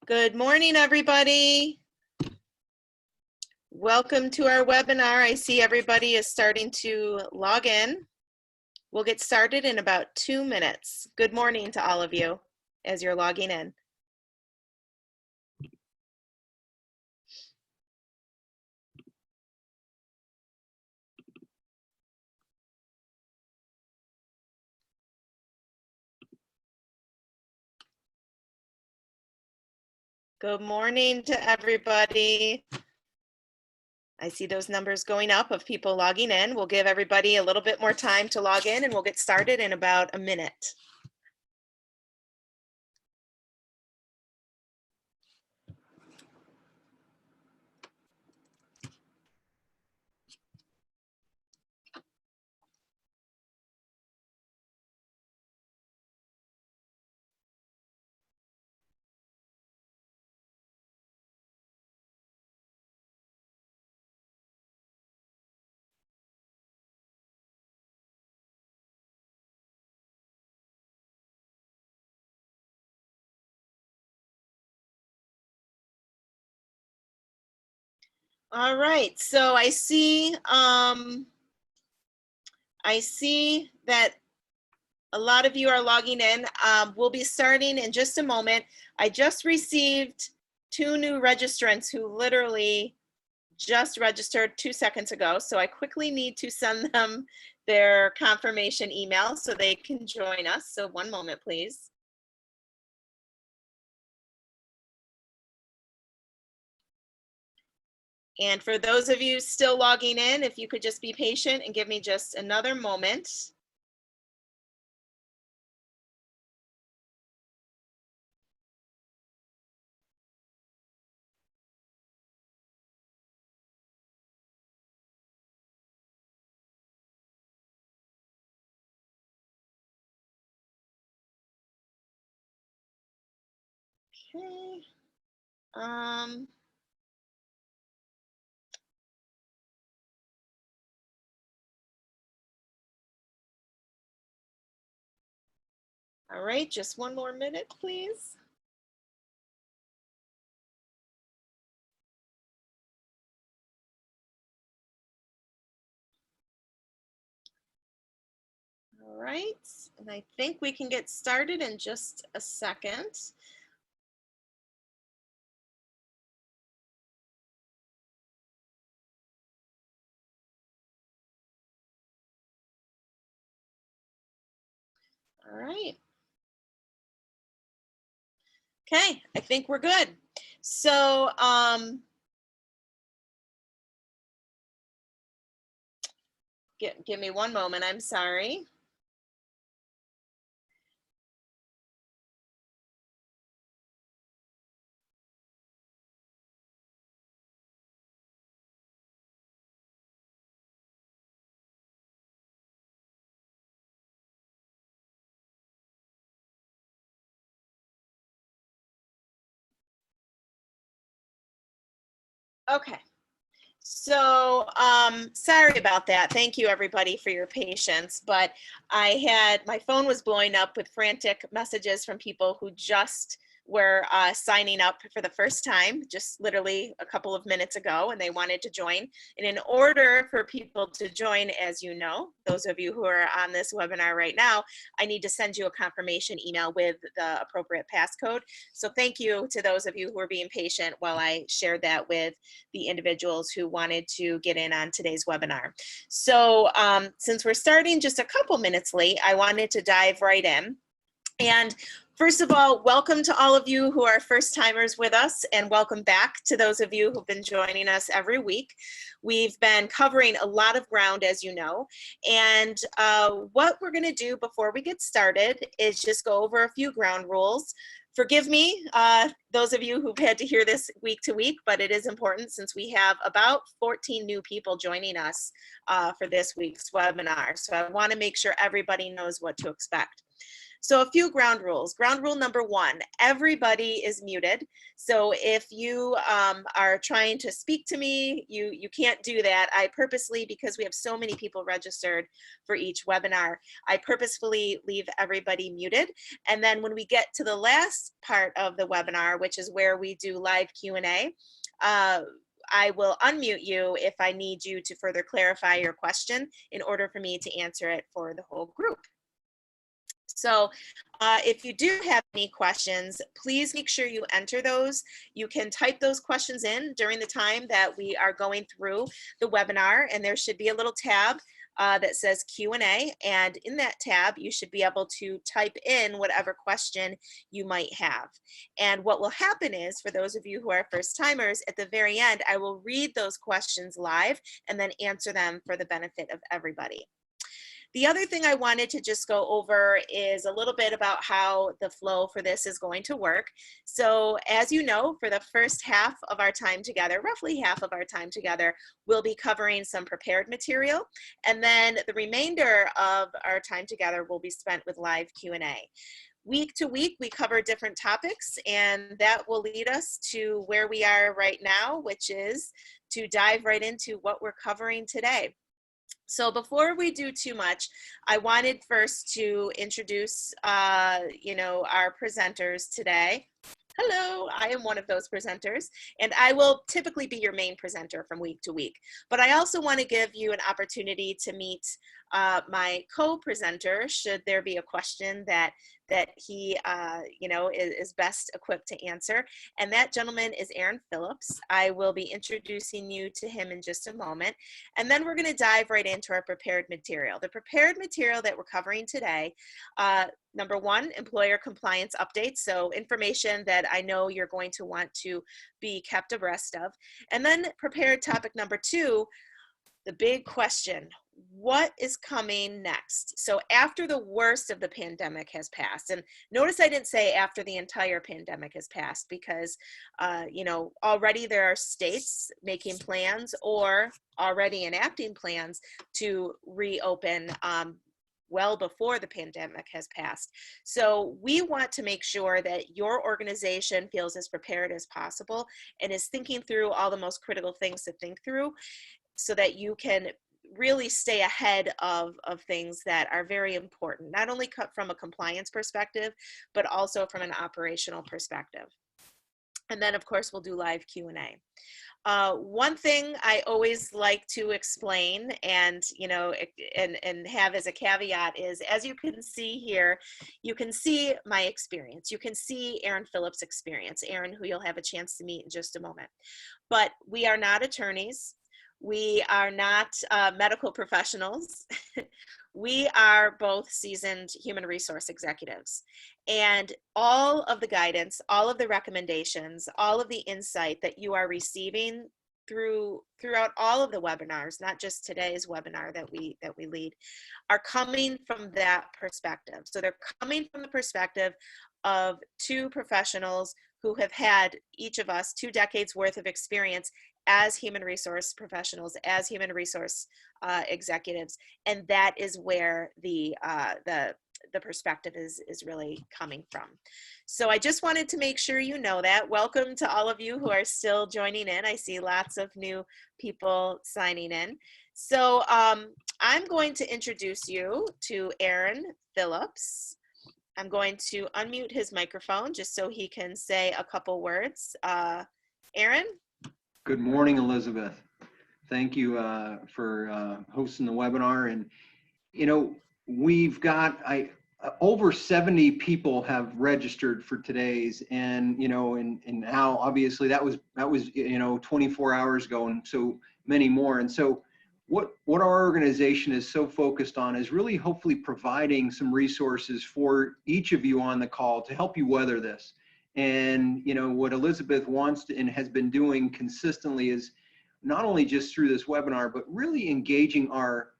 Good morning, everybody. Welcome to our webinar. I see everybody is starting to log in. We'll get started in about 2 minutes. Good morning to all of you as you're logging in. Good morning to everybody. I see those numbers going up of people logging in. We'll give everybody a little bit more time to log in and we'll get started in about a minute. All right, so I see that a lot of you are logging in. We'll be starting in just a moment. I just received 2 new registrants who literally just registered 2 seconds ago. So I quickly need to send them their confirmation email so they can join us. So one moment, please. And for those of you still logging in, if you could just be patient and give me just another moment. Okay. All right, just one more minute, please. All right, and I think we can get started in just a second. All right. Okay, I think we're good. So give me one moment, I'm sorry. Okay. So sorry about that. Thank you everybody for your patience, but my phone was blowing up with frantic messages from people who just were signing up for the first time, just literally a couple of minutes ago, and they wanted to join. And in order for people to join, as you know, those of you who are on this webinar right now, I need to send you a confirmation email with the appropriate passcode. So thank you to those of you who are being patient while I shared that with the individuals who wanted to get in on today's webinar. So since we're starting just a couple minutes late, I wanted to dive right in. And first of all, welcome to all of you who are first timers with us, and welcome back to those of you who've been joining us every week. We've been covering a lot of ground, as you know, and what we're gonna do before we get started is just go over a few ground rules. Forgive me, those of you who've had to hear this week to week, but it is important since we have about 14 new people joining us for this week's webinar. So I want to make sure everybody knows what to expect. So a few ground rules. Ground rule number one, everybody is muted. So if you are trying to speak to me, you can't do that. I purposely, because we have so many people registered for each webinar, I purposefully leave everybody muted. And then when we get to the last part of the webinar, which is where we do live Q&A, I will unmute you if I need you to further clarify your question in order for me to answer it for the whole group. So if you do have any questions, please make sure you enter those. You can type those questions in during the time that we are going through the webinar, and there should be a little tab that says Q&A, and in that tab you should be able to type in whatever question you might have. And what will happen is, for those of you who are first timers, at the very end I will read those questions live and then answer them for the benefit of everybody. The other thing I wanted to just go over is a little bit about how the flow for this is going to work. So as you know, for the first half of our time together, roughly half of our time together, we'll be covering some prepared material. And then the remainder of our time together will be spent with live Q&A. Week to week, we cover different topics, and that will lead us to where we are right now, which is to dive right into what we're covering today. So before we do too much, I wanted first to introduce, our presenters today. Hello, I am one of those presenters, and I will typically be your main presenter from week to week. But I also want to give you an opportunity to meet my co-presenter, should there be a question that he, is best equipped to answer. And that gentleman is Aaron Phillips. I will be introducing you to him in just a moment. And then we're going to dive right into our prepared material. The prepared material that we're covering today, number one, employer compliance updates. So information that I know you're going to want to be kept abreast of. And then prepared topic number two, the big question: what is coming next? So after the worst of the pandemic has passed, and notice I didn't say after the entire pandemic has passed, because already there are states making plans or already enacting plans to reopen well before the pandemic has passed. So we want to make sure that your organization feels as prepared as possible and is thinking through all the most critical things to think through, so that you can really stay ahead of things that are very important, not only from a compliance perspective, but also from an operational perspective. And then of course we'll do live Q&A. One thing I always like to explain and have as a caveat is, as you can see here, you can see my experience. You can see Aaron Phillips' experience, Aaron, who you'll have a chance to meet in just a moment. But we are not attorneys. We are not medical professionals. We are both seasoned human resource executives. And all of the guidance, all of the recommendations, all of the insight that you are receiving throughout all of the webinars, not just today's webinar that we lead, are coming from that perspective. So they're coming from the perspective of two professionals who have had, each of us, 2 decades worth of experience as human resource professionals, as human resource executives, and that is where the perspective is really coming from. So I just wanted to make sure you know that. Welcome to all of you who are still joining in. I see lots of new people signing in. So I'm going to introduce you to Aaron Phillips. I'm going to unmute his microphone just so he can say a couple words. Aaron? Good morning, Elizabeth. Thank you for hosting the webinar. And, we've got over 70 people have registered for today's, and, and now obviously that was 24 hours ago, and so many more. And so what our organization is so focused on is really hopefully providing some resources for each of you on the call to help you weather this. And what Elizabeth wants to and has been doing consistently is not only just through this webinar, but really engaging our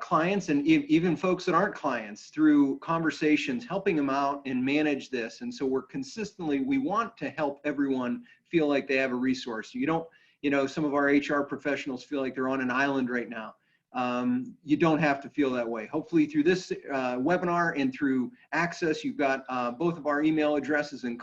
clients and even folks that aren't clients through conversations, helping them out and manage this. And so we want to help everyone feel like they have a resource. You don't, some of our HR professionals feel like they're on an island right now. you don't have to feel that way. Hopefully through this webinar and through access, you've got both of our email addresses and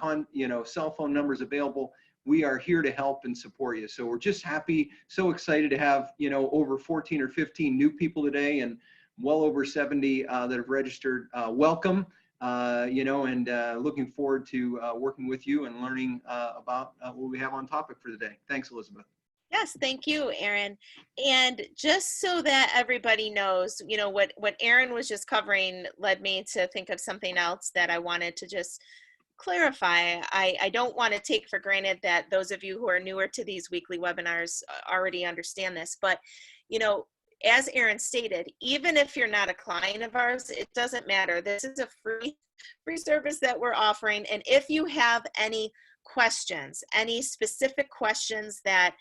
cell phone numbers available. We are here to help and support you. So we're just happy, so excited to have, over 14 or 15 new people today and well over 70 that have registered. Welcome, and looking forward to working with you and learning about what we have on topic for the day. Thanks, Elizabeth. Yes, thank you, Aaron. And just so that everybody knows, what Aaron was just covering led me to think of something else that I wanted to just clarify. I don't want to take for granted that those of you who are newer to these weekly webinars already understand this, but as Aaron stated, even if you're not a client of ours, it doesn't matter. This is a free service that we're offering. And if you have any questions, any specific questions that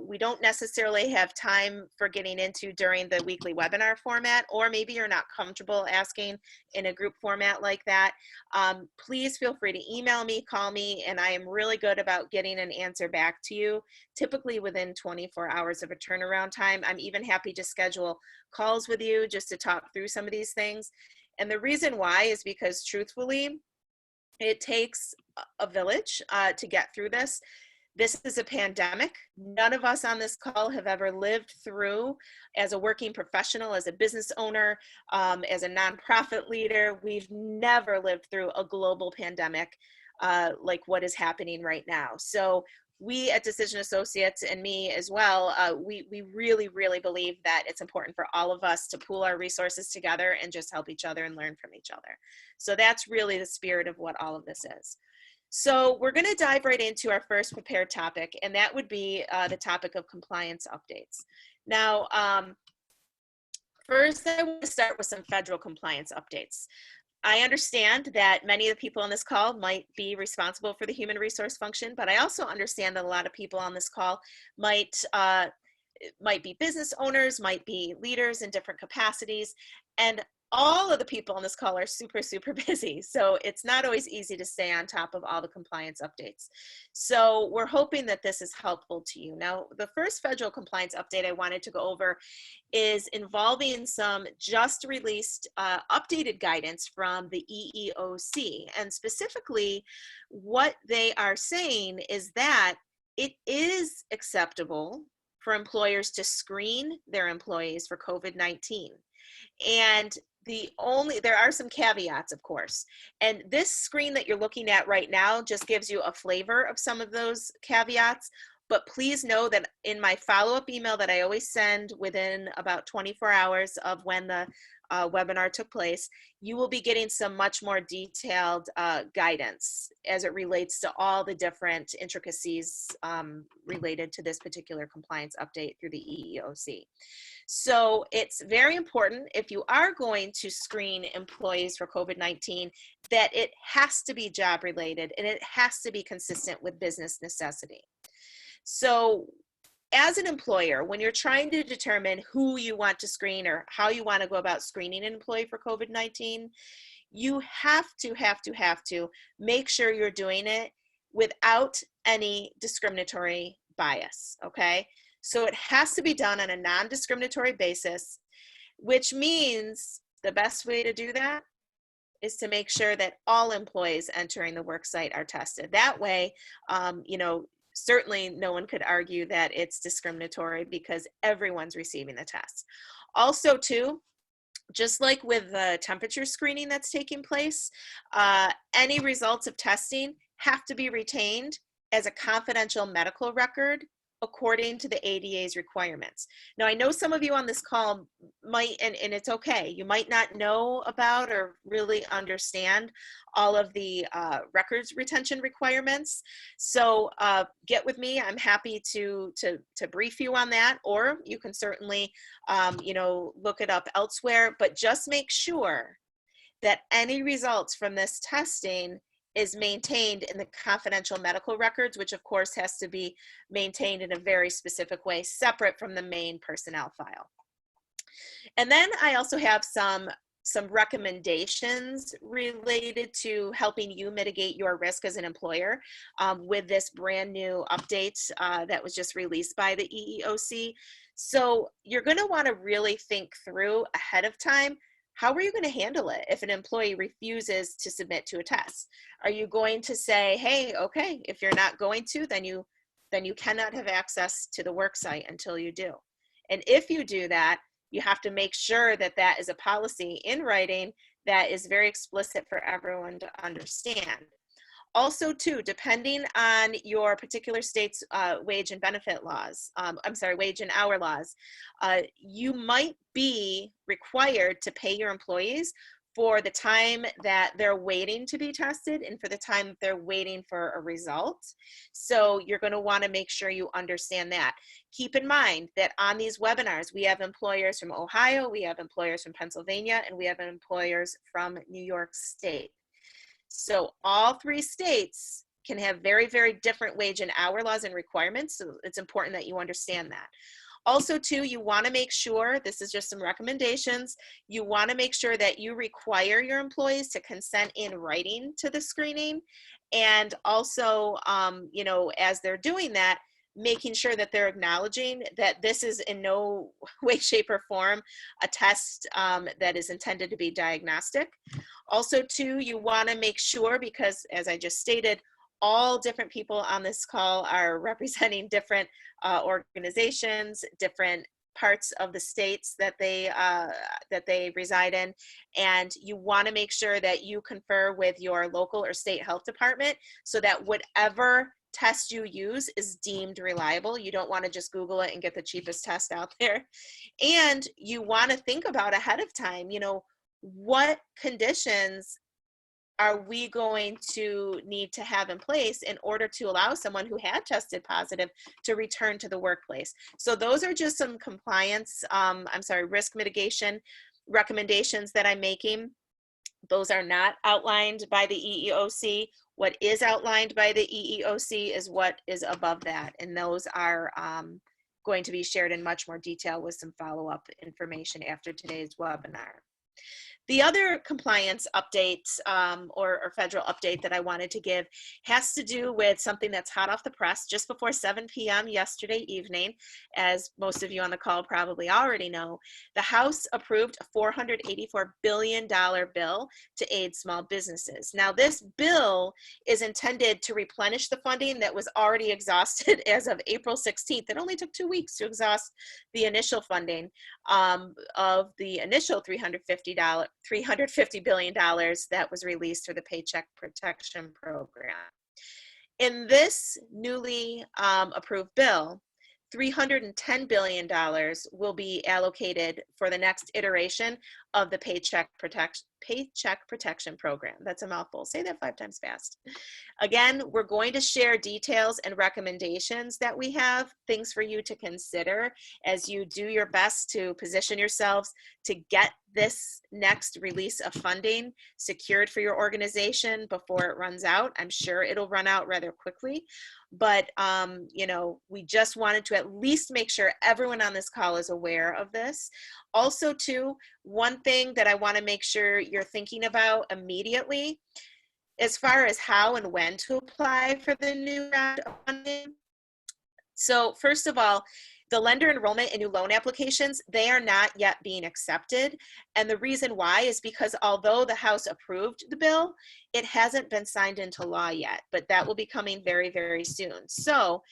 we don't necessarily have time for getting into during the weekly webinar format, or maybe you're not comfortable asking in a group format like that, please feel free to email me, call me, and I am really good about getting an answer back to you, typically within 24 hours of a turnaround time. I'm even happy to schedule calls with you just to talk through some of these things. And the reason why is because truthfully, it takes a village to get through this. This is a pandemic. None of us on this call have ever lived through, as a working professional, as a business owner, as a nonprofit leader. We've never lived through a global pandemic like what is happening right now. So we at Decision Associates, and me as well, we really, really believe that it's important for all of us to pool our resources together and just help each other and learn from each other. So that's really the spirit of what all of this is. So we're going to dive right into our first prepared topic, and that would be the topic of compliance updates. Now, first I want to start with some federal compliance updates. I understand that many of the people on this call might be responsible for the human resource function, but I also understand that a lot of people on this call might be business owners, might be leaders in different capacities, and all of the people on this call are super, super busy. So it's not always easy to stay on top of all the compliance updates. So we're hoping that this is helpful to you. Now, the first federal compliance update I wanted to go over is involving some just released updated guidance from the EEOC. And specifically, what they are saying is that it is acceptable for employers to screen their employees for COVID-19. And there are some caveats, of course. And this screen that you're looking at right now just gives you a flavor of some of those caveats. But please know that in my follow-up email that I always send within about 24 hours of when the webinar took place, you will be getting some much more detailed guidance as it relates to all the different intricacies related to this particular compliance update through the EEOC. So it's very important, if you are going to screen employees for COVID-19, that it has to be job related and it has to be consistent with business necessity. So as an employer, when you're trying to determine who you want to screen or how you want to go about screening an employee for COVID-19, you have to make sure you're doing it without any discriminatory bias, okay? So it has to be done on a non-discriminatory basis, which means the best way to do that is to make sure that all employees entering the work site are tested. That way, certainly no one could argue that it's discriminatory because everyone's receiving the test. Also, too, just like with the temperature screening that's taking place, any results of testing have to be retained as a confidential medical record according to the ADA's requirements. Now, I know some of you on this call might, and it's okay, you might not know about or really understand all of the records retention requirements. So get with me. I'm happy to brief you on that, or you can certainly, look it up elsewhere, but just make sure that any results from this testing is maintained in the confidential medical records, which of course has to be maintained in a very specific way, separate from the main personnel file. And then I also have some some recommendations related to helping you mitigate your risk as an employer with this brand new update that was just released by the EEOC. So you're going to want to really think through ahead of time, how are you going to handle it if an employee refuses to submit to a test? Are you going to say, hey, okay, if you're not going to, then you cannot have access to the work site until you do. And if you do that, you have to make sure that that is a policy in writing that is very explicit for everyone to understand. Also, too, depending on your particular state's wage and benefit laws, wage and hour laws, you might be required to pay your employees for the time that they're waiting to be tested and for the time they're waiting for a result. So you're going to want to make sure you understand that. Keep in mind that on these webinars, we have employers from Ohio, we have employers from Pennsylvania, and we have employers from New York State. So all three states can have very, very different wage and hour laws and requirements. So it's important that you understand that. Also, too, you want to make sure, this is just some recommendations, you want to make sure that you require your employees to consent in writing to the screening. And also, you know, as they're doing that, making sure that they're acknowledging that this is in no way, shape, or form a test that is intended to be diagnostic. Also, too, you want to make sure, because as I just stated, all different people on this call are representing different organizations, different parts of the states that they reside in, and you want to make sure that you confer with your local or state health department so that whatever test you use is deemed reliable. You don't want to just Google it and get the cheapest test out there. And you want to think about ahead of time, you know, what conditions are we going to need to have in place in order to allow someone who had tested positive to return to the workplace? So those are just some compliance, risk mitigation recommendations that I'm making. Those are not outlined by the EEOC. What is outlined by the EEOC is what is above that. And those are going to be shared in much more detail with some follow-up information after today's webinar. The other compliance update or federal update that I wanted to give has to do with something that's hot off the press just before 7 p.m. yesterday evening. As most of you on the call probably already know, the House approved a $484 billion bill to aid small businesses. Now, this bill is intended to replenish the funding that was already exhausted as of April 16th. It only took 2 weeks to exhaust the initial funding of the initial $350 billion that was released through the Paycheck Protection Program. In this newly approved bill, $310 billion will be allocated for the next iteration of the Paycheck Protection Program. That's a mouthful. Say that 5 times fast. Again, we're going to share details and recommendations that we have, things for you to consider as you do your best to position yourselves to get this next release of funding secured for your organization before it runs out. I'm sure it'll run out rather quickly, but you know, we just wanted to at least make sure everyone on this call is aware of this. Also, too, one thing that I want to make sure you're thinking about immediately, as far as how and when to apply for the new round of funding. So first of all, the lender enrollment and new loan applications, they are not yet being accepted. And the reason why is because although the House approved the bill, it hasn't been signed into law yet, but that will be coming very, very soon. So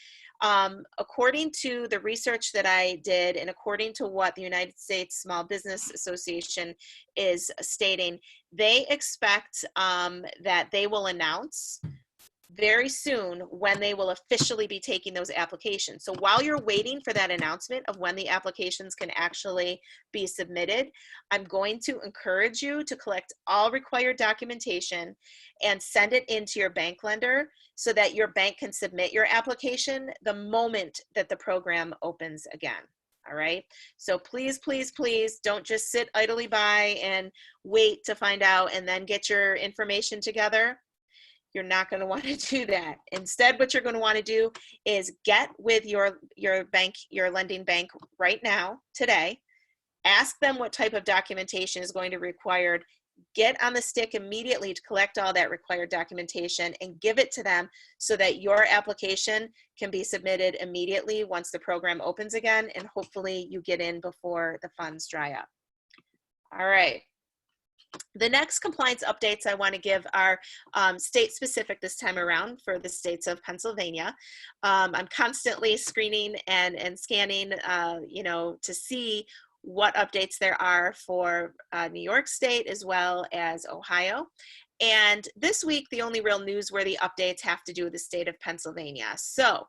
according to the research that I did and according to what the United States Small Business Association is stating, they expect that they will announce very soon when they will officially be taking those applications. So while you're waiting for that announcement of when the applications can actually be submitted, I'm going to encourage you to collect all required documentation and send it into your bank lender so that your bank can submit your application the moment that the program opens again. All right. So please, please, please don't just sit idly by and wait to find out and then get your information together. You're not going to want to do that. Instead, what you're going to want to do is get with your bank, your lending bank right now, today, Ask them what type of documentation is going to be required. Get on the stick immediately to collect all that required documentation and give it to them so that your application can be submitted immediately once the program opens again, and hopefully you get in before the funds dry up. All right. The next compliance updates I want to give are state specific this time around for the states of Pennsylvania. I'm constantly screening and scanning, to see what updates there are for New York State as well as Ohio. And this week, the only real newsworthy updates have to do with the state of Pennsylvania. So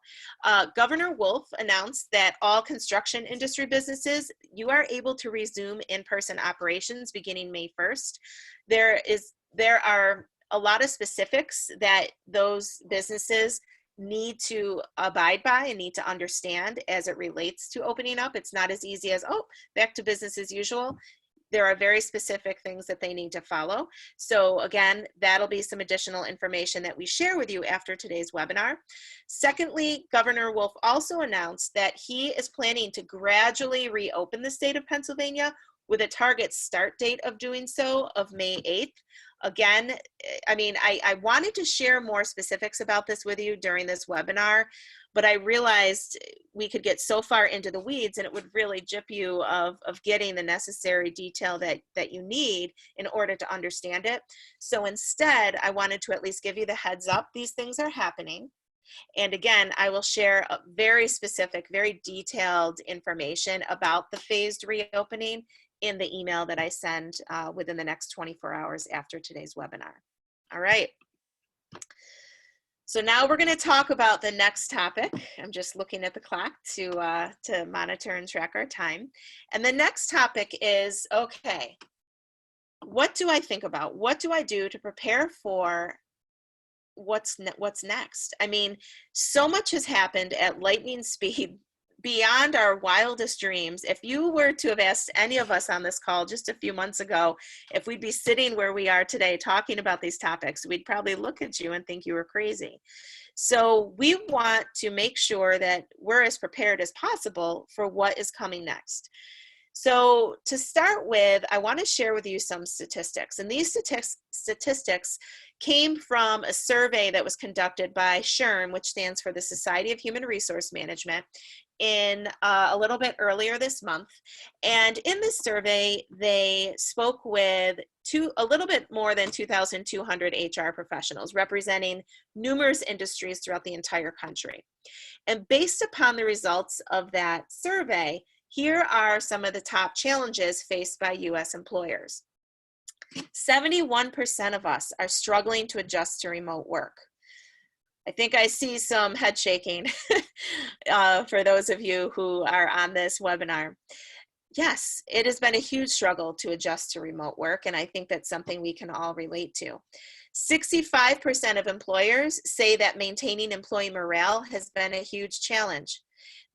Governor Wolf announced that all construction industry businesses, you are able to resume in-person operations beginning May 1st. There are a lot of specifics that those businesses need to abide by and need to understand as it relates to opening up. It's not as easy as, oh, back to business as usual. There are very specific things that they need to follow. So again, that'll be some additional information that we share with you after today's webinar. Secondly, Governor Wolf also announced that he is planning to gradually reopen the state of Pennsylvania with a target start date of doing so of May 8th. Again, I mean, I wanted to share more specifics about this with you during this webinar, but I realized we could get so far into the weeds and it would really gyp you of getting the necessary detail that you need in order to understand it. So instead, I wanted to at least give you the heads up, these things are happening. And again, I will share a very specific, very detailed information about the phased reopening in the email that I send within the next 24 hours after today's webinar. All right. So now we're going to talk about the next topic. I'm just looking at the clock to monitor and track our time. And the next topic is, okay, what do I think about? What do I do to prepare for what's next? I mean, so much has happened at lightning speed beyond our wildest dreams. If you were to have asked any of us on this call just a few months ago if we'd be sitting where we are today talking about these topics, we'd probably look at you and think you were crazy. So we want to make sure that we're as prepared as possible for what is coming next. So to start with, I want to share with you some statistics. And these statistics came from a survey that was conducted by SHRM, which stands for the Society of Human Resource Management, in a little bit earlier this month. And in this survey, they spoke with a little bit more than 2,200 HR professionals representing numerous industries throughout the entire country. And based upon the results of that survey, here are some of the top challenges faced by U.S. employers. 71% of us are struggling to adjust to remote work. I think I see some head shaking for those of you who are on this webinar. Yes, it has been a huge struggle to adjust to remote work, and I think that's something we can all relate to. 65% of employers say that maintaining employee morale has been a huge challenge.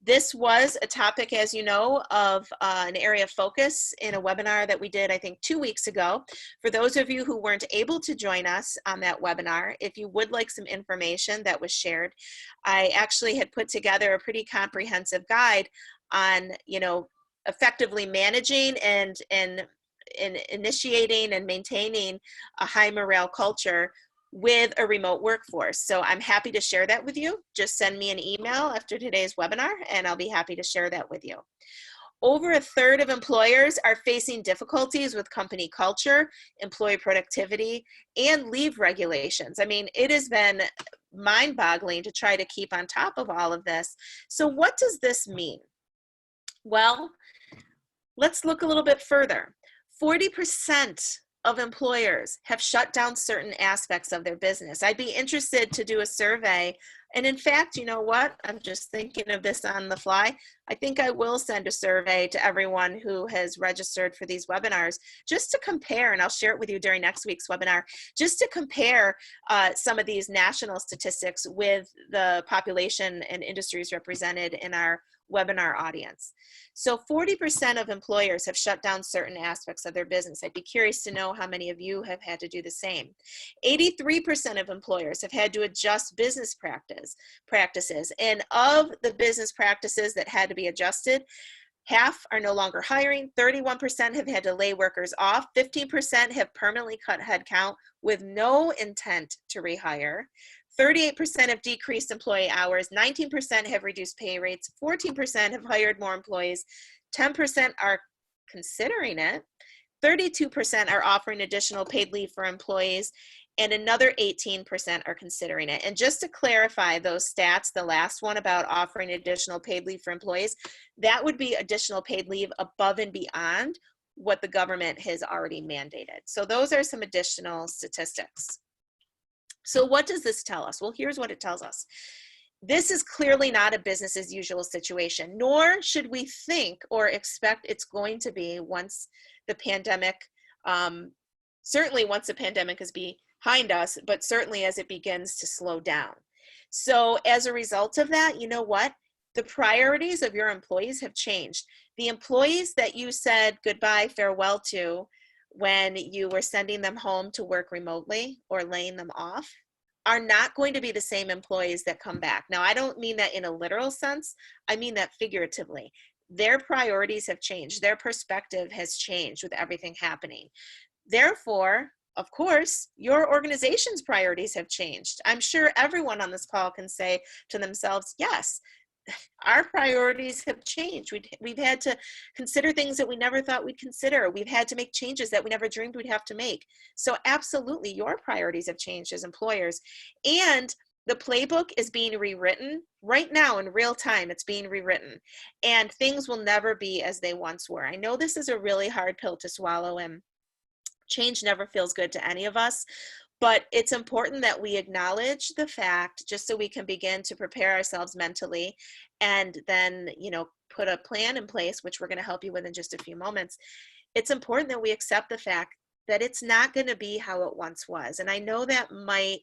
This was a topic, as you know, of an area of focus in a webinar that we did, I think, 2 weeks ago. For those of you who weren't able to join us on that webinar, if you would like some information that was shared, I actually had put together a pretty comprehensive guide on, effectively managing and initiating and maintaining a high morale culture with a remote workforce. So I'm happy to share that with you. Just send me an email after today's webinar and I'll be happy to share that with you. Over a third of employers are facing difficulties with company culture, employee productivity, and leave regulations. I mean, it has been mind-boggling to try to keep on top of all of this. So what does this mean? Well, let's look a little bit further. 40% of employers have shut down certain aspects of their business. I'd be interested to do a survey. And in fact, you know what? I'm just thinking of this on the fly. I think I will send a survey to everyone who has registered for these webinars just to compare, and I'll share it with you during next week's webinar, just to compare some of these national statistics with the population and industries represented in our webinar audience. So 40% of employers have shut down certain aspects of their business. I'd be curious to know how many of you have had to do the same. 83% of employers have had to adjust business practices. And of the business practices that had to be adjusted, Half are no longer hiring. 31% have had to lay workers off. 15% have permanently cut headcount with no intent to rehire. 38% have decreased employee hours. 19% have reduced pay rates. 14% have hired more employees. 10% are considering it. 32% are offering additional paid leave for employees, and another 18% are considering it. And just to clarify those stats, the last one about offering additional paid leave for employees, that would be additional paid leave above and beyond what the government has already mandated. So those are some additional statistics. So what does this tell us? Well, here's what it tells us. This is clearly not a business as usual situation, nor should we think or expect it's going to be once the pandemic, certainly once the pandemic is behind us, but certainly as it begins to slow down. So as a result of that, you know what? The priorities of your employees have changed. The employees that you said goodbye, farewell to when you were sending them home to work remotely or laying them off are not going to be the same employees that come back. Now, I don't mean that in a literal sense. I mean that figuratively. Their priorities have changed. Their perspective has changed with everything happening. Therefore, of course, your organization's priorities have changed. I'm sure everyone on this call can say to themselves, yes, our priorities have changed. We've had to consider things that we never thought we'd consider. We've had to make changes that we never dreamed we'd have to make. So absolutely, your priorities have changed as employers. And the playbook is being rewritten right now in real time. It's being rewritten. And things will never be as they once were. I know this is a really hard pill to swallow, and change never feels good to any of us. But it's important that we acknowledge the fact just so we can begin to prepare ourselves mentally and then, put a plan in place, which we're going to help you with in just a few moments. It's important that we accept the fact that it's not going to be how it once was. And I know that might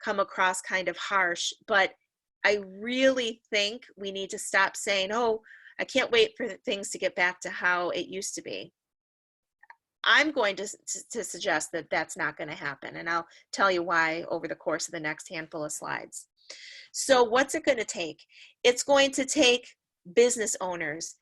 come across kind of harsh, but I really think we need to stop saying, oh, I can't wait for things to get back to how it used to be. I'm going to suggest that that's not going to happen, and I'll tell you why over the course of the next handful of slides. So what's it going to take? It's going to take business owners,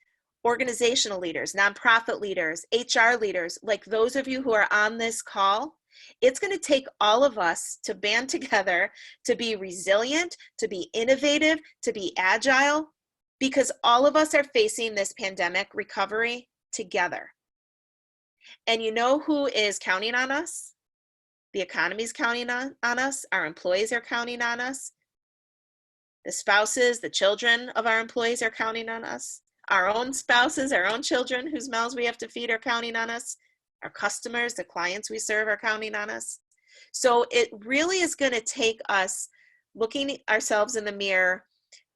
organizational leaders, nonprofit leaders, HR leaders, like those of you who are on this call. It's going to take all of us to band together, to be resilient, to be innovative, to be agile, because all of us are facing this pandemic recovery together. And you know who is counting on us? The economy's counting on us. Our employees are counting on us. The spouses, the children of our employees are counting on us. Our own spouses, our own children whose mouths we have to feed are counting on us. Our customers, the clients we serve are counting on us. So it really is going to take us looking ourselves in the mirror,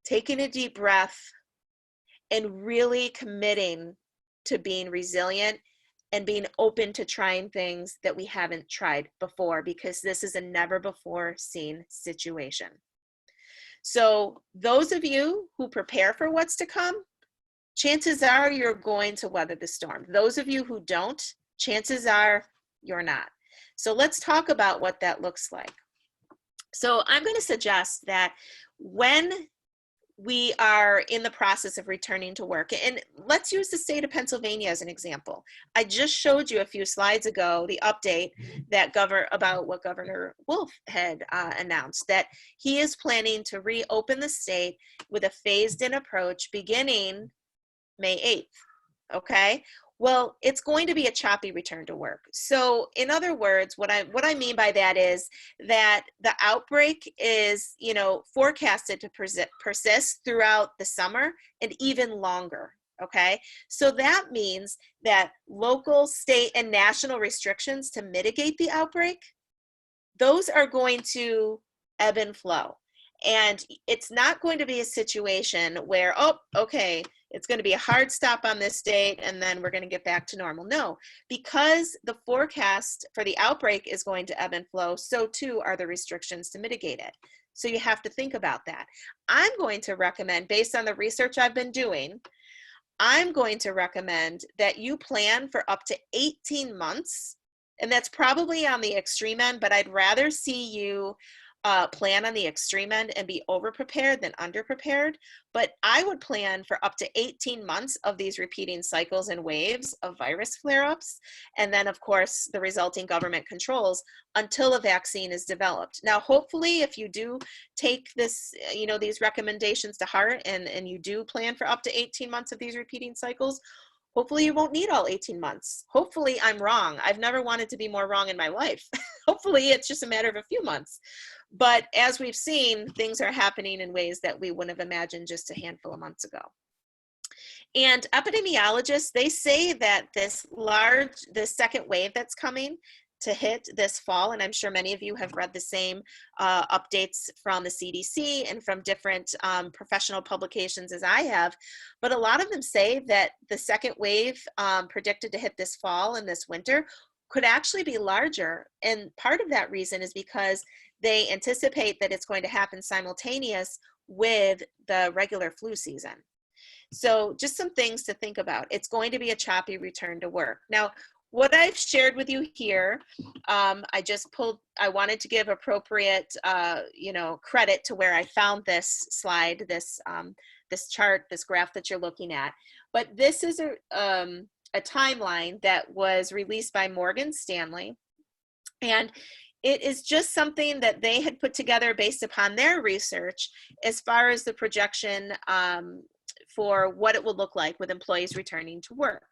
taking a deep breath, and really committing to being resilient and being open to trying things that we haven't tried before, because this is a never before seen situation. So those of you who prepare for what's to come, chances are you're going to weather the storm. Those of you who don't, chances are you're not. So let's talk about what that looks like. So I'm going to suggest that when we are in the process of returning to work, and let's use the state of Pennsylvania as an example. I just showed you a few slides ago the update that about what Governor Wolf had announced, that he is planning to reopen the state with a phased-in approach beginning May 8th. Okay. Well, it's going to be a choppy return to work. So in other words, what I mean by that is that the outbreak is, forecasted to persist throughout the summer and even longer. Okay. So that means that local, state, and national restrictions to mitigate the outbreak, those are going to ebb and flow. And it's not going to be a situation where, oh, okay, it's going to be a hard stop on this date and then we're going to get back to normal. No, because the forecast for the outbreak is going to ebb and flow, so too are the restrictions to mitigate it. So you have to think about that. I'm going to recommend, based on the research I've been doing, I'm going to recommend that you plan for up to 18 months. And that's probably on the extreme end, but I'd rather see you plan on the extreme end and be over-prepared than under-prepared, but I would plan for up to 18 months of these repeating cycles and waves of virus flare-ups, and then of course the resulting government controls until a vaccine is developed. Now, hopefully, if you do take this, these recommendations to heart and you do plan for up to 18 months of these repeating cycles, hopefully you won't need all 18 months. Hopefully I'm wrong. I've never wanted to be more wrong in my life. Hopefully it's just a matter of a few months. But as we've seen, things are happening in ways that we wouldn't have imagined just a handful of months ago. And epidemiologists, they say that this second wave that's coming to hit this fall, and I'm sure many of you have read the same updates from the CDC and from different professional publications as I have, but a lot of them say that the second wave predicted to hit this fall and this winter could actually be larger. And part of that reason is because they anticipate that it's going to happen simultaneous with the regular flu season. So just some things to think about. It's going to be a choppy return to work. Now, what I've shared with you here, I wanted to give appropriate, credit to where I found this slide, this chart, this graph that you're looking at. But this is a timeline that was released by Morgan Stanley. And it is just something that they had put together based upon their research as far as the projection for what it would look like with employees returning to work.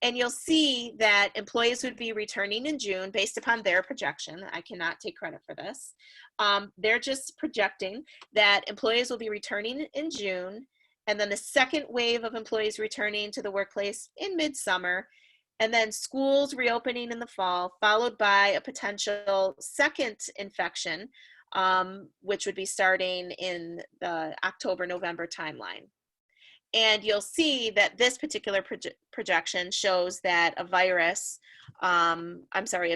And you'll see that employees would be returning in June based upon their projection. I cannot take credit for this. They're just projecting that employees will be returning in June, and then the second wave of employees returning to the workplace in midsummer, and then schools reopening in the fall, followed by a potential second infection, which would be starting in the October-November timeline. And you'll see that this particular projection shows that a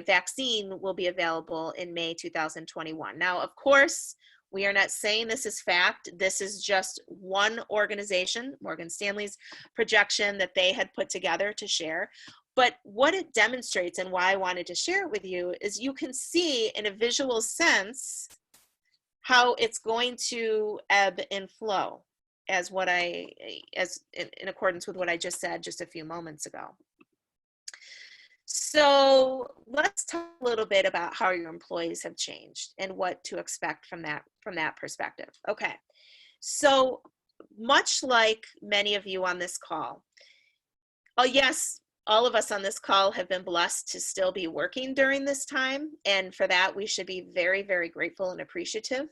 vaccine will be available in May 2021. Now, of course, we are not saying this is fact. This is just one organization, Morgan Stanley's projection that they had put together to share. But what it demonstrates, and why I wanted to share it with you, is you can see in a visual sense how it's going to ebb and flow in accordance with what I just said just a few moments ago. So let's talk a little bit about how your employees have changed and what to expect from that perspective. Okay, so much like many of you on this call, yes, all of us on this call have been blessed to still be working during this time, and for that we should be very, very grateful and appreciative.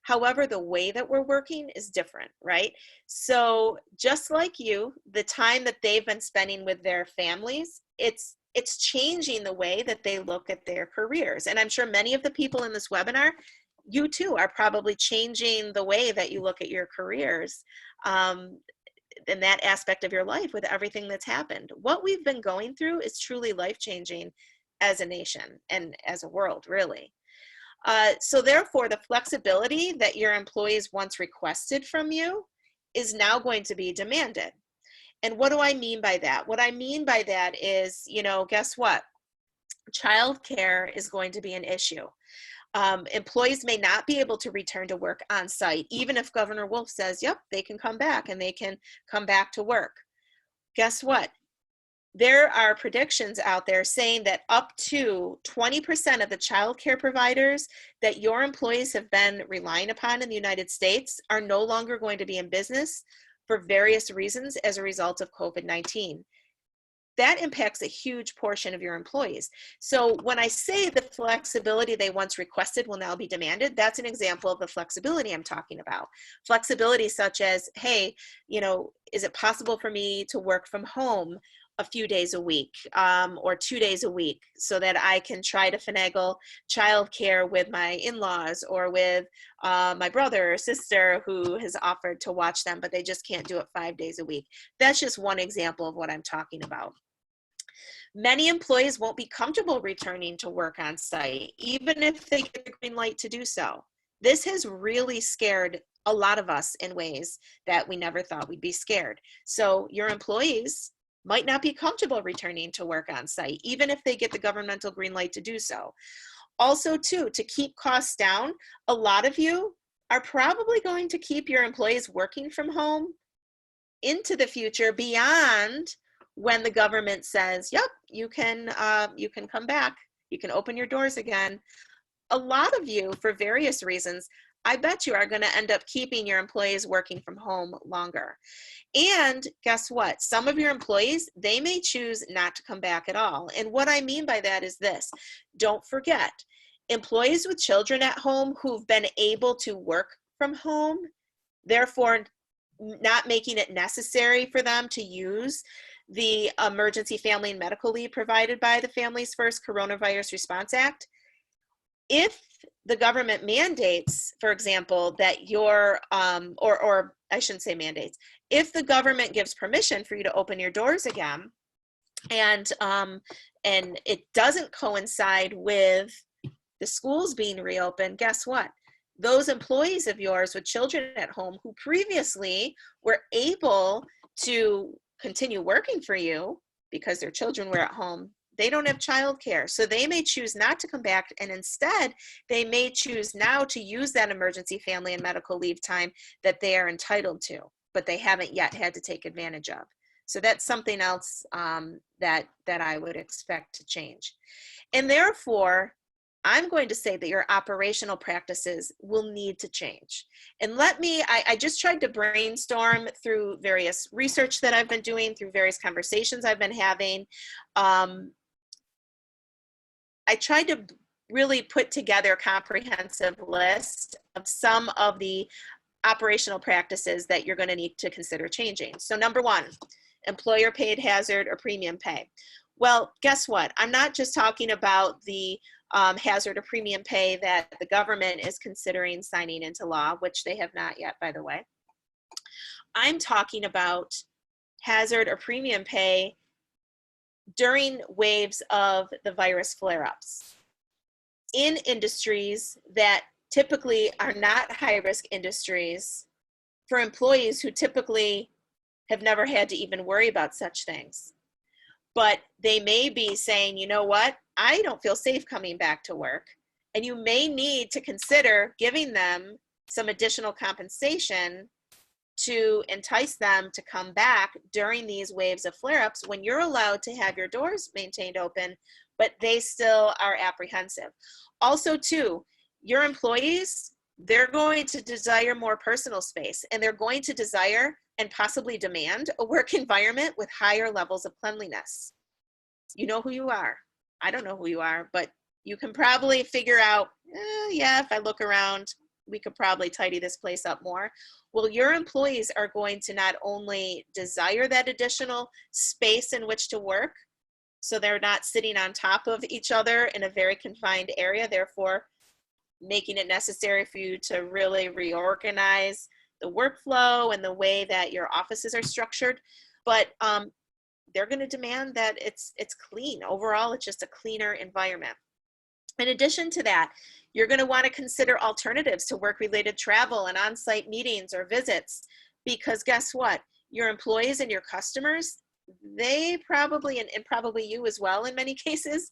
However, the way that we're working is different, right? So just like you, the time that they've been spending with their families, it's changing the way that they look at their careers. And I'm sure many of the people in this webinar, you too are probably changing the way that you look at your careers in that aspect of your life with everything that's happened. What we've been going through is truly life-changing as a nation and as a world, really. So therefore, the flexibility that your employees once requested from you is now going to be demanded. And what do I mean by that? What I mean by that is, guess what? Childcare is going to be an issue. Employees may not be able to return to work on site, even if Governor Wolf says, yep, they can come back and they can come back to work. Guess what? There are predictions out there saying that up to 20% of the child care providers that your employees have been relying upon in the United States are no longer going to be in business for various reasons as a result of COVID-19. That impacts a huge portion of your employees. So when I say the flexibility they once requested will now be demanded, that's an example of the flexibility I'm talking about. Flexibility such as, hey, is it possible for me to work from home a few days a week or 2 days a week so that I can try to finagle childcare with my in-laws or with my brother or sister who has offered to watch them, but they just can't do it 5 days a week. That's just one example of what I'm talking about. Many employees won't be comfortable returning to work on site, even if they get the green light to do so. This has really scared a lot of us in ways that we never thought we'd be scared. So your employees might not be comfortable returning to work on site, even if they get the governmental green light to do so. Also too, to keep costs down, a lot of you are probably going to keep your employees working from home into the future beyond when the government says, yep, you can come back, you can open your doors again. A lot of you, for various reasons, I bet you are going to end up keeping your employees working from home longer. And guess what? Some of your employees, they may choose not to come back at all. And what I mean by that is this: don't forget, employees with children at home who've been able to work from home, therefore not making it necessary for them to use the emergency family and medical leave provided by the Families First Coronavirus Response Act. If the government mandates, for example, that your, or I shouldn't say mandates, if the government gives permission for you to open your doors again, and it doesn't coincide with the schools being reopened, guess what? Those employees of yours with children at home who previously were able to continue working for you because their children were at home, they don't have childcare. So they may choose not to come back, and instead they may choose now to use that emergency family and medical leave time that they are entitled to, but they haven't yet had to take advantage of. So that's something else that I would expect to change. And therefore, I'm going to say that your operational practices will need to change. And I just tried to brainstorm through various research that I've been doing, through various conversations I've been having. I tried to really put together a comprehensive list of some of the operational practices that you're going to need to consider changing. So number one, employer paid hazard or premium pay. Well, guess what? I'm not just talking about the hazard or premium pay that the government is considering signing into law, which they have not yet, by the way. I'm talking about hazard or premium pay during waves of the virus flare-ups in industries that typically are not high-risk industries, for employees who typically have never had to even worry about such things. But they may be saying, you know what, I don't feel safe coming back to work. And you may need to consider giving them some additional compensation to entice them to come back during these waves of flare-ups when you're allowed to have your doors maintained open, but they still are apprehensive. Also too, your employees, they're going to desire more personal space, and they're going to desire and possibly demand a work environment with higher levels of cleanliness. You know who you are. I don't know who you are, but you can probably figure out, yeah, if I look around, we could probably tidy this place up more. Well, your employees are going to not only desire that additional space in which to work, so they're not sitting on top of each other in a very confined area, therefore making it necessary for you to really reorganize the workflow and the way that your offices are structured. But they're going to demand that it's clean. Overall, it's just a cleaner environment. In addition to that, you're going to want to consider alternatives to work-related travel and on-site meetings or visits, because guess what? Your employees and your customers, they probably, and probably you as well in many cases,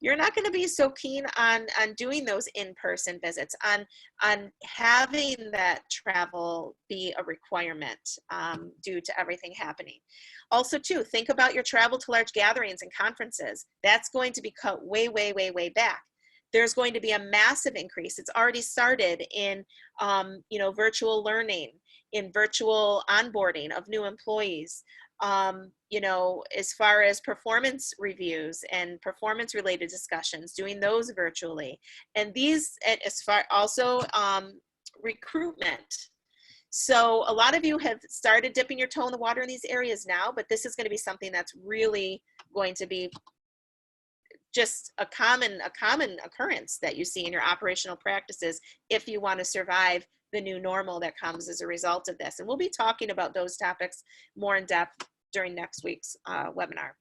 you're not going to be so keen on doing those in-person visits, on having that travel be a requirement due to everything happening. Also too, think about your travel to large gatherings and conferences. That's going to be cut way, way, way, way back. There's going to be a massive increase. It's already started in virtual learning, in virtual onboarding of new employees. As far as performance reviews and performance related discussions, doing those virtually. And as far also recruitment. So a lot of you have started dipping your toe in the water in these areas now, but this is going to be something that's really going to be just a common occurrence that you see in your operational practices if you want to survive the new normal that comes as a result of this. And we'll be talking about those topics more in depth during next week's webinar.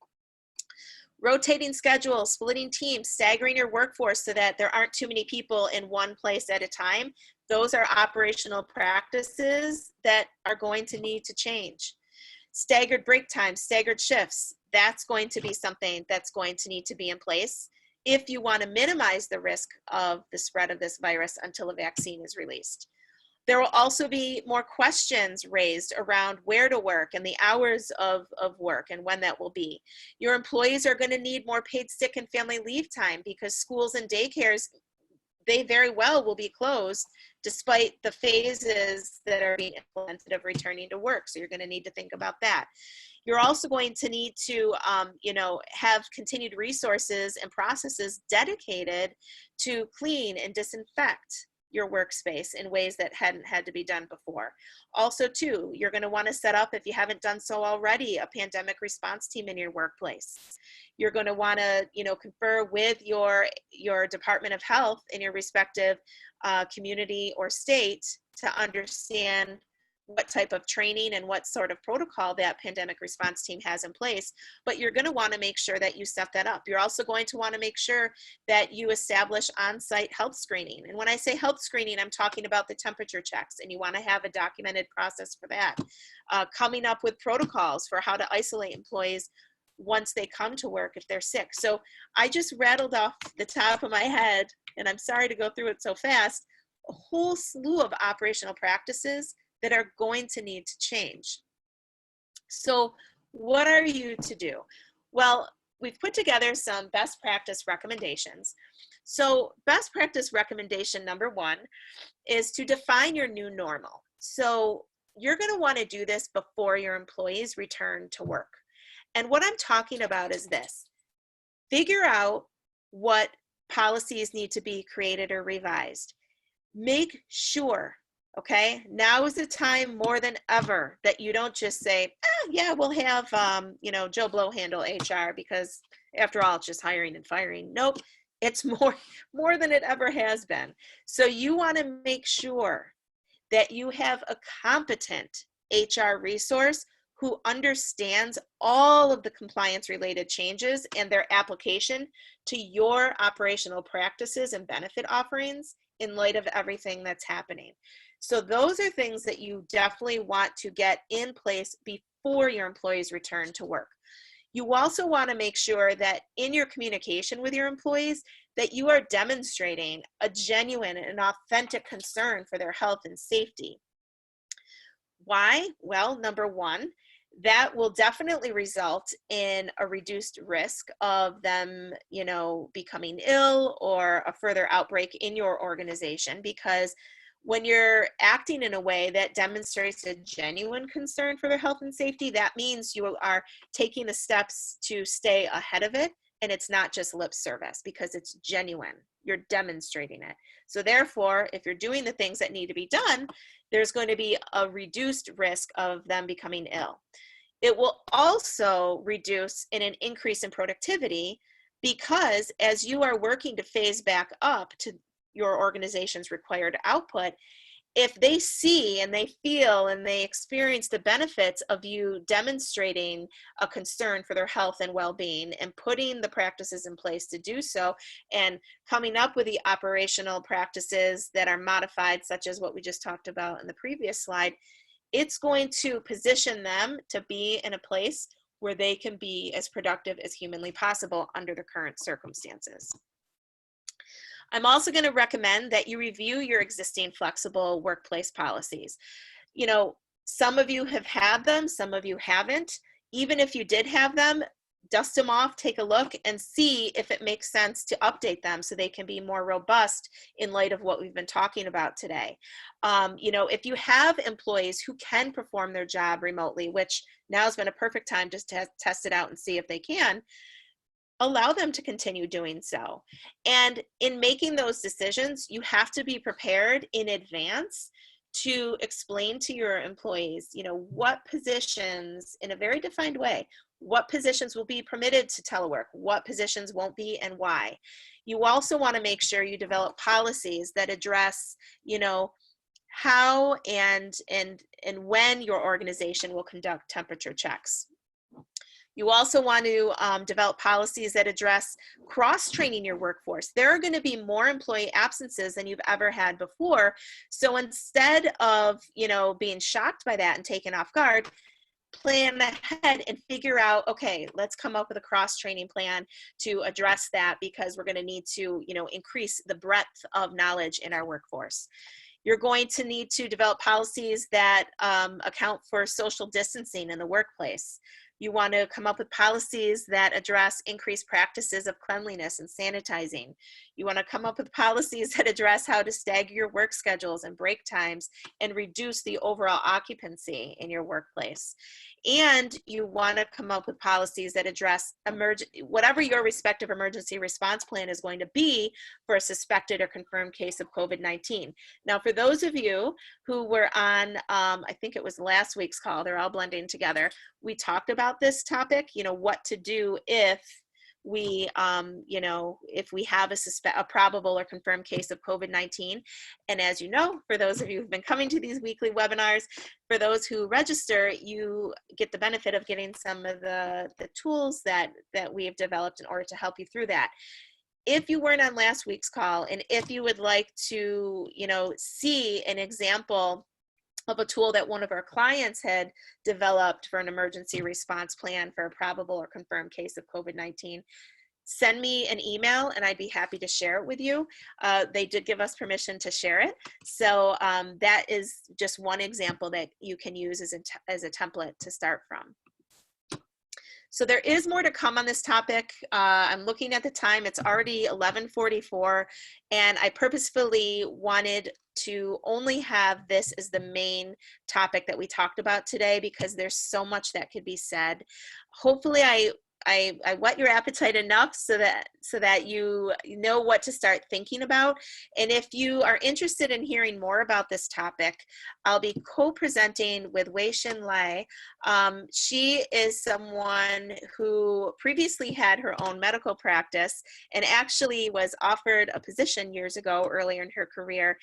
Rotating schedules, splitting teams, staggering your workforce so that there aren't too many people in one place at a time. Those are operational practices that are going to need to change. Staggered break times, staggered shifts, that's going to be something that's going to need to be in place. if you want to minimize the risk of the spread of this virus until a vaccine is released. There will also be more questions raised around where to work and the hours of work and when that will be. Your employees are going to need more paid sick and family leave time because schools and daycares, they very well will be closed despite the phases that are being implemented of returning to work. So you're going to need to think about that. You're also going to need to, have continued resources and processes dedicated to clean and disinfect your workspace in ways that hadn't had to be done before. Also, too, you're going to want to set up, if you haven't done so already, a pandemic response team in your workplace. You're going to want to, confer with your Department of Health in your respective community or state to understand what type of training and what sort of protocol that pandemic response team has in place, but you're going to want to make sure that you set that up. You're also going to want to make sure that you establish on-site health screening. And when I say health screening, I'm talking about the temperature checks, and you want to have a documented process for that. Coming up with protocols for how to isolate employees once they come to work if they're sick. So I just rattled off the top of my head, and I'm sorry to go through it so fast, a whole slew of operational practices that are going to need to change. So what are you to do? Well, we've put together some best practice recommendations. So best practice recommendation number 1 is to define your new normal. So you're going to want to do this before your employees return to work. And what I'm talking about is this: figure out what policies need to be created or revised. Make sure, okay, now is the time more than ever that you don't just say, yeah, we'll have, Joe Blow handle HR because after all, it's just hiring and firing. Nope, it's more than it ever has been. So you want to make sure that you have a competent HR resource who understands all of the compliance related changes and their application to your operational practices and benefit offerings in light of everything that's happening. So those are things that you definitely want to get in place before your employees return to work. You also want to make sure that in your communication with your employees that you are demonstrating a genuine and authentic concern for their health and safety. Why? Well, number 1, that will definitely result in a reduced risk of them, becoming ill or a further outbreak in your organization, because when you're acting in a way that demonstrates a genuine concern for their health and safety, that means you are taking the steps to stay ahead of it, and it's not just lip service because it's genuine. You're demonstrating it. So therefore, if you're doing the things that need to be done, there's going to be a reduced risk of them becoming ill. It will also reduce in an increase in productivity because as you are working to phase back up to your organization's required output, if they see and they feel and they experience the benefits of you demonstrating a concern for their health and well-being and putting the practices in place to do so and coming up with the operational practices that are modified, such as what we just talked about in the previous slide, it's going to position them to be in a place where they can be as productive as humanly possible under the current circumstances. I'm also going to recommend that you review your existing flexible workplace policies. Some of you have had them, some of you haven't. Even if you did have them, dust them off, take a look, and see if it makes sense to update them so they can be more robust in light of what we've been talking about today. If you have employees who can perform their job remotely, which now has been a perfect time just to test it out and see if they can, allow them to continue doing so. And in making those decisions, you have to be prepared in advance to explain to your employees, what positions, in a very defined way, what positions will be permitted to telework, what positions won't be, and why. You also want to make sure you develop policies that address, how and when your organization will conduct temperature checks. You also want to develop policies that address cross-training your workforce. There are going to be more employee absences than you've ever had before. So instead of, being shocked by that and taken off guard, plan ahead and figure out, okay, let's come up with a cross-training plan to address that, because we're going to need to, increase the breadth of knowledge in our workforce. You're going to need to develop policies that account for social distancing in the workplace. You want to come up with policies that address increased practices of cleanliness and sanitizing. You want to come up with policies that address how to stagger your work schedules and break times and reduce the overall occupancy in your workplace. And you want to come up with policies that address whatever your respective emergency response plan is going to be for a suspected or confirmed case of COVID-19. Now, for those of you who were on, I think it was last week's call, they're all blending together, we talked about this topic, what to do if we, if we have a probable or confirmed case of COVID-19. And as you know, for those of you who've been coming to these weekly webinars, for those who register, you get the benefit of getting some of the tools that we have developed in order to help you through that. If you weren't on last week's call, and if you would like to, see an example of a tool that one of our clients had developed for an emergency response plan for a probable or confirmed case of COVID-19, send me an email and I'd be happy to share it with you. They did give us permission to share it. So that is just one example that you can use as a template to start from. So there is more to come on this topic. I'm looking at the time, it's already 11:44, and I purposefully wanted to only have this as the main topic that we talked about today, because there's so much that could be said. Hopefully I whet your appetite enough so that you know what to start thinking about. And if you are interested in hearing more about this topic, I'll be co-presenting with Wei-Shin Lai. She is someone who previously had her own medical practice and actually was offered a position years ago, earlier in her career,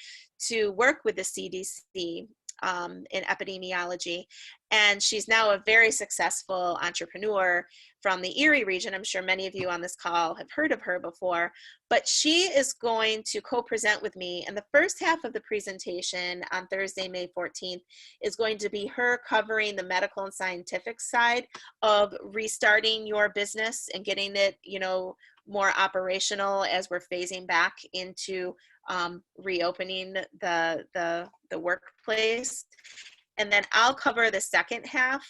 to work with the CDC in epidemiology. And she's now a very successful entrepreneur from the Erie region. I'm sure many of you on this call have heard of her before, but she is going to co-present with me. And the first half of the presentation on Thursday, May 14th, is going to be her covering the medical and scientific side of restarting your business and getting it, more operational as we're phasing back into reopening the workplace. And then I'll cover the second half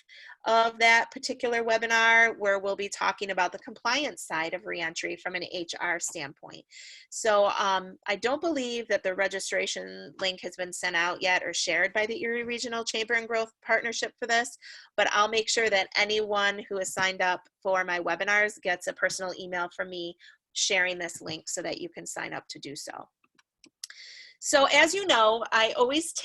of that particular webinar, where we'll be talking about the compliance side of reentry from an HR standpoint. So I don't believe that the registration link has been sent out yet or shared by the Erie Regional Chamber and Growth Partnership for this, but I'll make sure that anyone who has signed up for my webinars gets a personal email from me sharing this link so that you can sign up to do so. So as you know, I always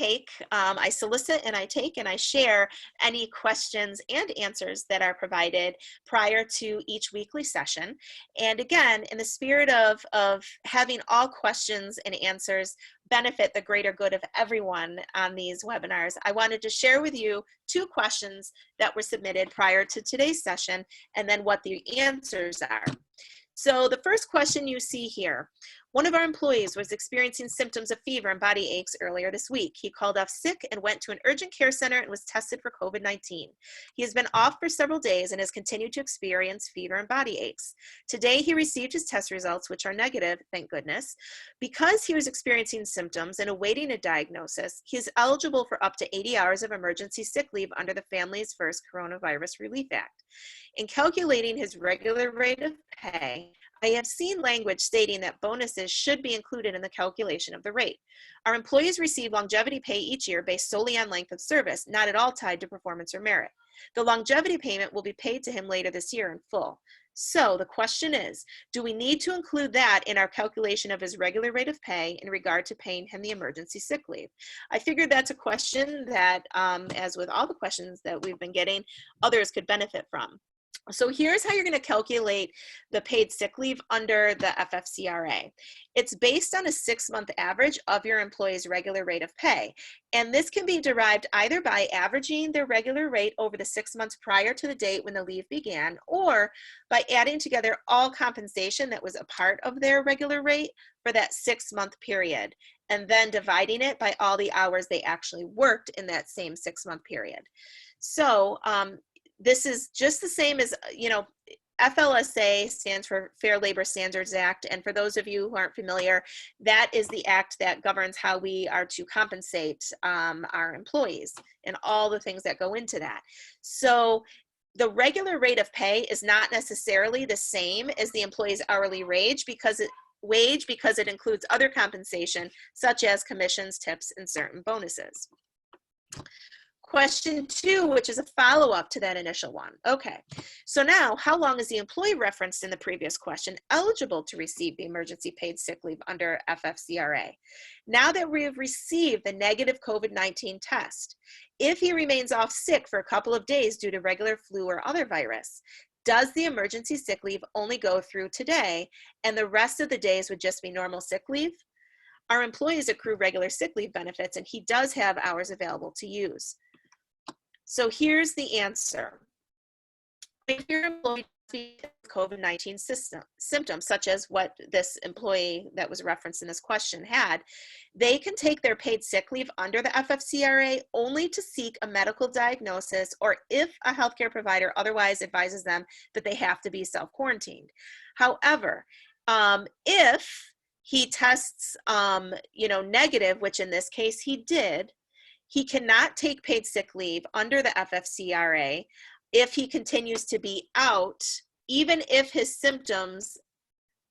I solicit and I take and I share any questions and answers that are provided prior to each weekly session. And again, in the spirit of having all questions and answers benefit the greater good of everyone on these webinars, I wanted to share with you 2 questions that were submitted prior to today's session, and then what the answers are. So the first question you see here: one of our employees was experiencing symptoms of fever and body aches earlier this week. He called off sick and went to an urgent care center and was tested for COVID-19. He has been off for several days and has continued to experience fever and body aches. Today, he received his test results, which are negative, thank goodness. Because he was experiencing symptoms and awaiting a diagnosis, he is eligible for up to 80 hours of emergency sick leave under the Families First Coronavirus Relief Act. In calculating his regular rate of pay, I have seen language stating that bonuses should be included in the calculation of the rate. Our employees receive longevity pay each year based solely on length of service, not at all tied to performance or merit. The longevity payment will be paid to him later this year in full. So the question is, do we need to include that in our calculation of his regular rate of pay in regard to paying him the emergency sick leave? I figured that's a question that, as with all the questions that we've been getting, others could benefit from. So here's how you're going to calculate the paid sick leave under the FFCRA. It's based on a 6-month average of your employee's regular rate of pay. And this can be derived either by averaging their regular rate over the 6 months prior to the date when the leave began, or by adding together all compensation that was a part of their regular rate for that 6-month period, and then dividing it by all the hours they actually worked in that same 6-month period. So this is just the same as, FLSA stands for Fair Labor Standards Act. And for those of you who aren't familiar, that is the act that governs how we are to compensate our employees and all the things that go into that. So the regular rate of pay is not necessarily the same as the employee's hourly wage because it includes other compensation such as commissions, tips, and certain bonuses. Question 2, which is a follow-up to that initial one. Okay, so now how long is the employee referenced in the previous question eligible to receive the emergency paid sick leave under FFCRA? Now that we have received the negative COVID-19 test, if he remains off sick for a couple of days due to regular flu or other virus, does the emergency sick leave only go through today and the rest of the days would just be normal sick leave? Our employees accrue regular sick leave benefits and he does have hours available to use. So here's the answer. If your employee has COVID-19 symptoms, such as what this employee that was referenced in this question had, they can take their paid sick leave under the FFCRA only to seek a medical diagnosis or if a healthcare provider otherwise advises them that they have to be self-quarantined. However, if he tests, negative, which in this case he did, he cannot take paid sick leave under the FFCRA if he continues to be out, even if his symptoms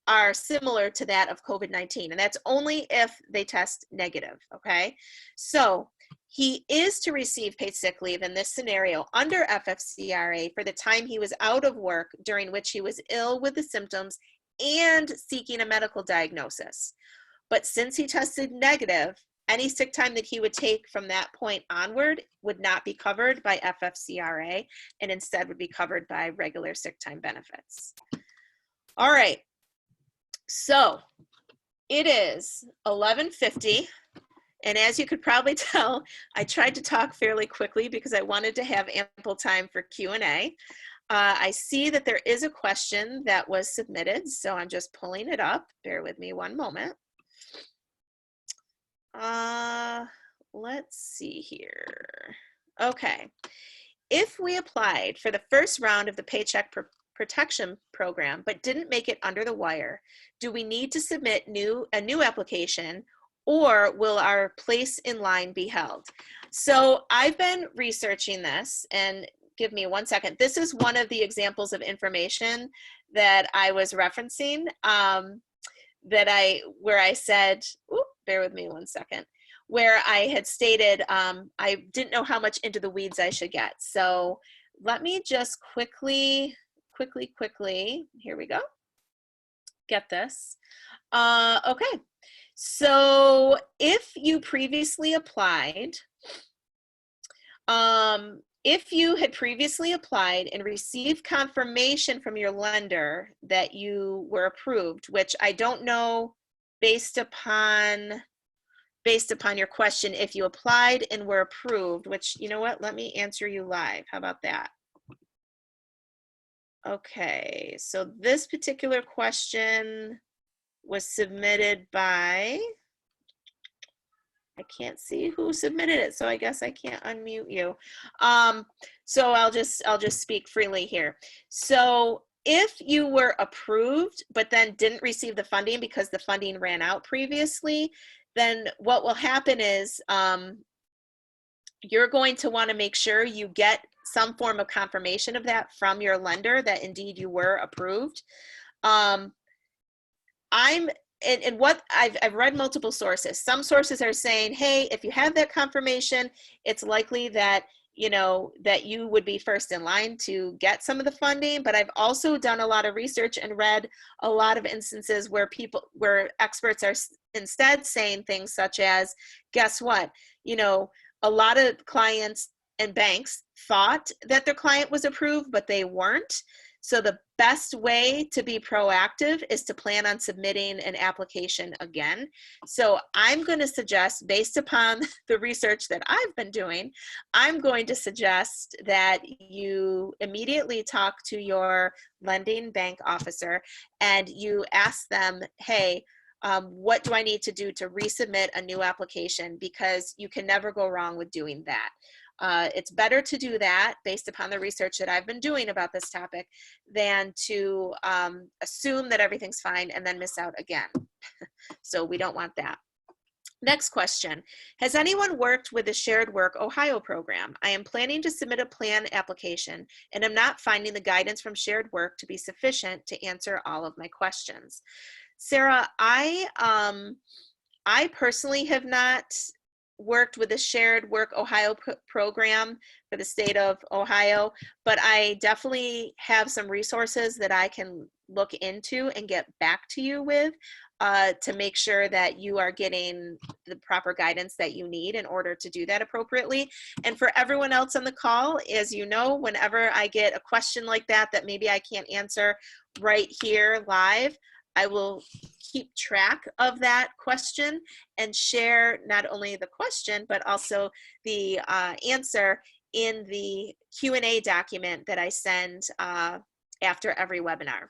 are similar to that of COVID-19. And that's only if they test negative, okay? So he is to receive paid sick leave in this scenario under FFCRA for the time he was out of work during which he was ill with the symptoms and seeking a medical diagnosis. But since he tested negative, any sick time that he would take from that point onward would not be covered by FFCRA and instead would be covered by regular sick time benefits. All right, so it is 11:50. And as you could probably tell, I tried to talk fairly quickly because I wanted to have ample time for Q&A. I see that there is a question that was submitted, so I'm just pulling it up. Bear with me one moment. Let's see here. Okay. If we applied for the first round of the Paycheck Protection Program but didn't make it under the wire, do we need to submit a new application or will our place in line be held? So I've been researching this, and give me one second. This is one of the examples of information that I was referencing where I said, bear with me one second, where I had stated I didn't know how much into the weeds I should get. So let me just quickly, here we go, get this. Okay, so if you previously applied, if you had previously applied and received confirmation from your lender that you were approved, which I don't know based upon your question, if you applied and were approved, which, you know what, let me answer you live. How about that? Okay, so this particular question was submitted by, I can't see who submitted it, so I guess I can't unmute you. So I'll just speak freely here. So if you were approved, but then didn't receive the funding because the funding ran out previously, then what will happen is you're going to want to make sure you get some form of confirmation of that from your lender that indeed you were approved. And what I've read multiple sources. Some sources are saying, hey, if you have that confirmation, it's likely that that you would be first in line to get some of the funding. But I've also done a lot of research and read a lot of instances where experts are instead saying things such as, guess what? A lot of clients and banks thought that their client was approved, but they weren't. So the best way to be proactive is to plan on submitting an application again. So I'm going to suggest, based upon the research that I've been doing, I'm going to suggest that you immediately talk to your lending bank officer and you ask them, hey, what do I need to do to resubmit a new application? Because you can never go wrong with doing that. It's better to do that based upon the research that I've been doing about this topic than to assume that everything's fine and then miss out again. So we don't want that. Next question. Has anyone worked with the Shared Work Ohio program? I am planning to submit a plan application and am not finding the guidance from Shared Work to be sufficient to answer all of my questions. Sarah, I personally have not worked with the Shared Work Ohio program for the state of Ohio, but I definitely have some resources that I can look into and get back to you with to make sure that you are getting the proper guidance that you need in order to do that appropriately. And for everyone else on the call, as you know, whenever I get a question like that maybe I can't answer right here live, I will keep track of that question and share not only the question, but also the answer in the Q&A document that I send after every webinar.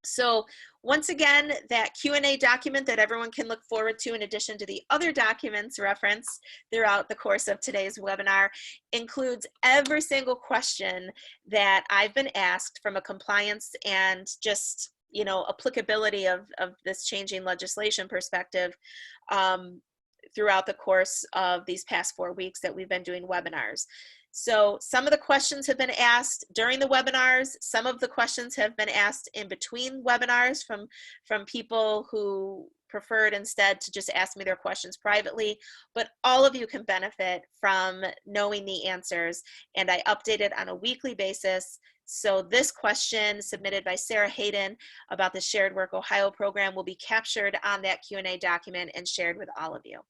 So once again, that Q&A document that everyone can look forward to in addition to the other documents referenced throughout the course of today's webinar includes every single question that I've been asked from a compliance and just, you know, applicability of this changing legislation perspective throughout the course of these past 4 weeks that we've been doing webinars. So some of the questions have been asked during the webinars. Some of the questions have been asked in between webinars from people who preferred instead to just ask me their questions privately. But all of you can benefit from knowing the answers, and I update it on a weekly basis. So this question submitted by Sarah Hayden about the Shared Work Ohio program will be captured on that Q&A document and shared with all of you.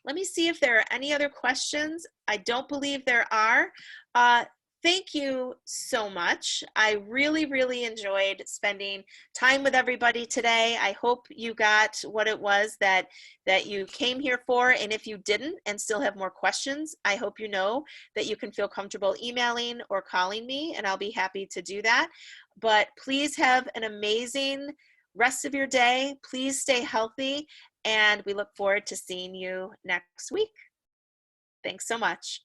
Let me see if there are any other questions. I don't believe there are. Thank you so much. I really, really enjoyed spending time with everybody today. I hope you got what it was that you came here for. And if you didn't and still have more questions, I hope you know that you can feel comfortable emailing or calling me, and I'll be happy to do that. But please have an amazing rest of your day. Please stay healthy, and we look forward to seeing you next week. Thanks so much.